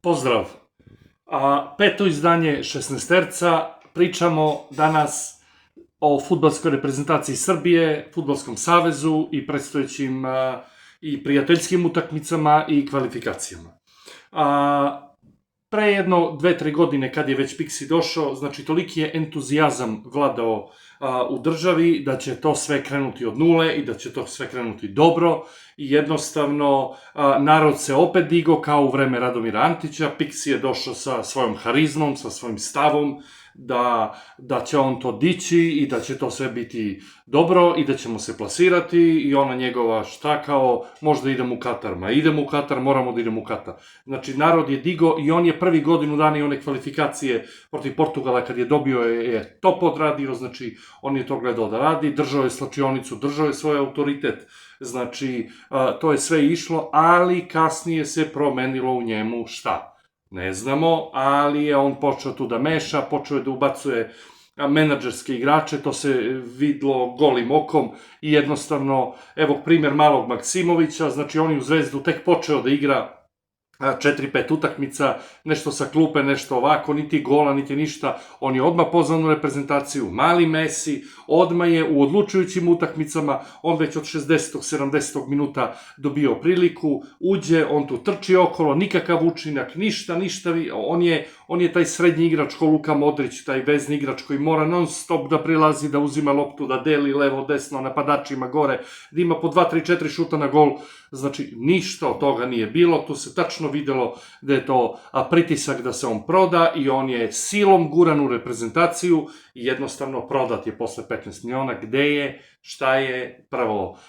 Pozdrav! Peto izdanje 16terca. Pričamo danas o fudbalskoj reprezentaciji Srbije, Fudbalskom savezu i predstojećim i prijateljskim utakmicama i kvalifikacijama. Pre jedno 2-3 godine kad je već Pixi došao, znači toliki je entuzijazam vladao u državi da će to sve krenuti od nule i da će to sve krenuti dobro i jednostavno narod se opet digao kao u vreme Radomira Antića. Pixi je došao sa svojom harizmom, sa svojim stavom da će on to dići i da će to sve biti dobro i da ćemo se plasirati i ona njegova šta kao možda idemo u Katar, ma idemo u Katar, moramo da idemo u Katar. Znači narod je digao i on je prvi godinu dana i one kvalifikacije protiv Portugala kad je dobio je top odradio, znači on je to gledao da radi, držao je slačionicu, držao je svoj autoritet, znači to je sve išlo, ali kasnije se promenilo u njemu šta? Ne znamo, ali je on počeo tu da meša, počeo je da ubacuje menadžerske igrače, to se vidlo golim okom i jednostavno, evo primjer malog Maksimovića, znači on je u Zvezdu tek počeo da igra 4-5 utakmica, nešto sa klupe, nešto ovako, niti gola, niti ništa, on je odmah pozvan u reprezentaciju, mali Messi, odmah je u odlučujućim utakmicama, on već od 60. 70. minuta dobio priliku, uđe, on tu trči okolo, nikakav učinak, ništa, on je taj srednji igrač ko Luka Modrić, taj vezni igrač koji mora non stop da prilazi, da uzima loptu, da deli levo, desno, napadačima gore, da ima po 2, 3, 4 šuta na gol, znači ništa od toga nije bilo, tu se tačno videlo da je to pritisak da se on proda i on je silom guran u reprezentaciju i jednostavno prodat je posle 15 miliona, gde je, šta je, prvo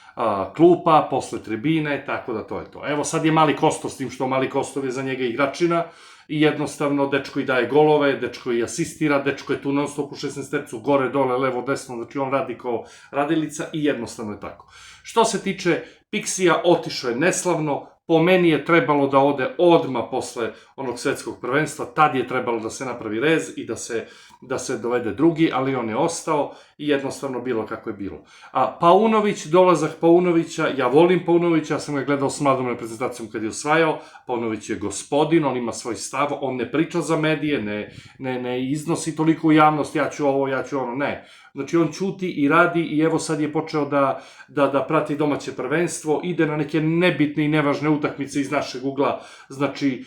klupa, posle tribine, tako da to je to. Evo sad je Mali Kostov, s tim što Mali Kostov je za njega igračina i jednostavno dečko i daje golove, dečko i asistira, dečko je tu non stop u 16tercu, gore, dole, levo, desno, znači on radi kao radilica i jednostavno je tako. Što se tiče Pixija, otišao je neslavno, po meni je trebalo da ode odmah posle onog svetskog prvenstva, tad je trebalo da se napravi rez i da se dovede drugi, ali on je ostao i jednostavno bilo kako je bilo. Paunović, dolazak Paunovića, ja volim Paunovića, ja sam ga gledao s mladom reprezentacijom kad je osvajao, Paunović je gospodin, on ima svoj stav, on ne priča za medije, ne iznosi toliko u javnost, ja ću ovo, ja ću ono, ne. Znači on ćuti i radi i evo sad je počeo da prati domaće prvenstvo, ide na neke nebitne i nevažne utakmice iz našeg ugla, znači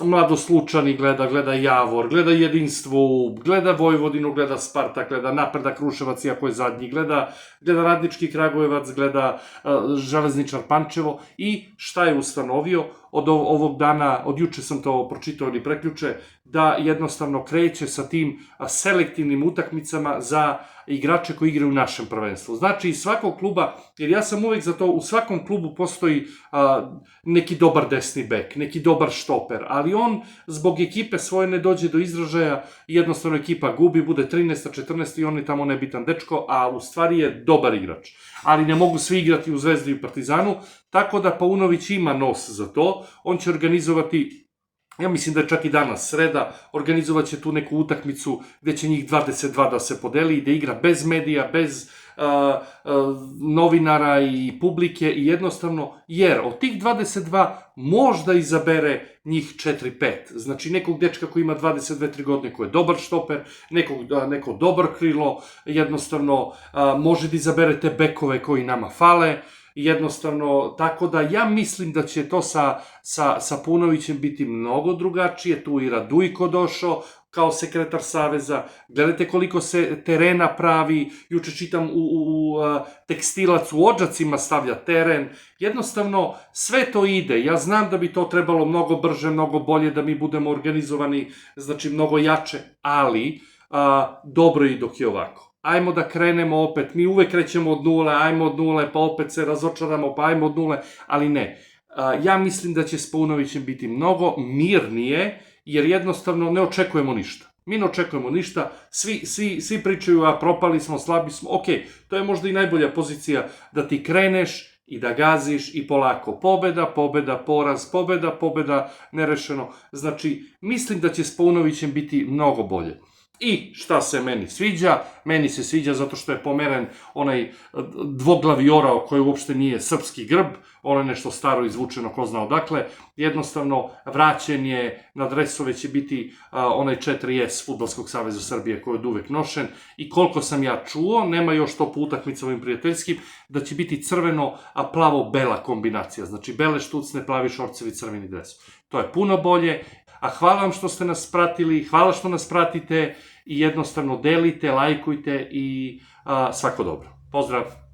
Mladost Lučani gleda Javor, gleda Jedinstvo, gleda Vojvodinu, gleda Spartak, gleda Napredak Kruševac, iako je zadnji, gleda Radnički Kragujevac, gleda Železničar Pančevo i šta je ustanovio od ovog dana, od juče sam to pročitao ili preključe, da jednostavno kreće sa tim selektivnim utakmicama za igrače koji igraju u našem prvenstvu. Znači iz svakog kluba, jer ja sam uvek za to, u svakom klubu postoji neki dobar desni bek, neki dobar štoper, ali on zbog ekipe svoje ne dođe do izražaja, jednostavno ekipa gubi, bude 13. 14. i on je tamo nebitan dečko, a u stvari je dobar igrač. Ali ne mogu svi igrati u Zvezdi i Partizanu, tako da Paunović ima nos za to, on će organizovati, ja mislim da je čak i danas sreda, organizovat će tu neku utakmicu gde će njih 22 da se podeli i da igra bez medija, bez novinara i publike i jednostavno, jer od tih 22 možda izabere njih 4-5, znači nekog dečka koji ima 22-3 godine, koji je dobar štoper, neko dobar krilo, jednostavno može da izabere te bekove koji nama fale, jednostavno, tako da ja mislim da će to sa Paunovićem biti mnogo drugačije, tu i Radujko došao kao sekretar Saveza, gledajte koliko se terena pravi, juče čitam u Tekstilac u Odžacima stavlja teren, jednostavno sve to ide, ja znam da bi to trebalo mnogo brže, mnogo bolje, da mi budemo organizovani, znači mnogo jače, ali dobro je i dok je ovako. Ajmo da krenemo opet, mi uvek krećemo od nule, ajmo od nule, pa opet se razočaramo, pa ajmo od nule, ali ne. Ja mislim da će s Paunovićem biti mnogo mirnije, jer jednostavno ne očekujemo ništa. Mi ne očekujemo ništa, svi pričaju, a propali smo, slabi smo, ok, to je možda i najbolja pozicija da ti kreneš i da gaziš i polako pobeda, poraz, pobeda, nerešeno. Znači, mislim da će s Paunovićem biti mnogo bolje. I šta se meni sviđa? Meni se sviđa zato što je pomeren onaj dvoglavi orao koji uopšte nije srpski grb, ono je nešto staro izvučeno, ko zna odakle. Jednostavno, vraćen je, na dresove će biti onaj 4S Fudbalskog saveza Srbije koji je od uvek nošen. I koliko sam ja čuo, nema još to po utakmicama ovim prijateljskim, da će biti crveno, a plavo-bela kombinacija. Znači, bele štucne, plavi šorcevi, crveni dres. To je puno bolje. A hvala vam što ste nas pratili, hvala što nas pratite i jednostavno delite, lajkujte i svako dobro. Pozdrav!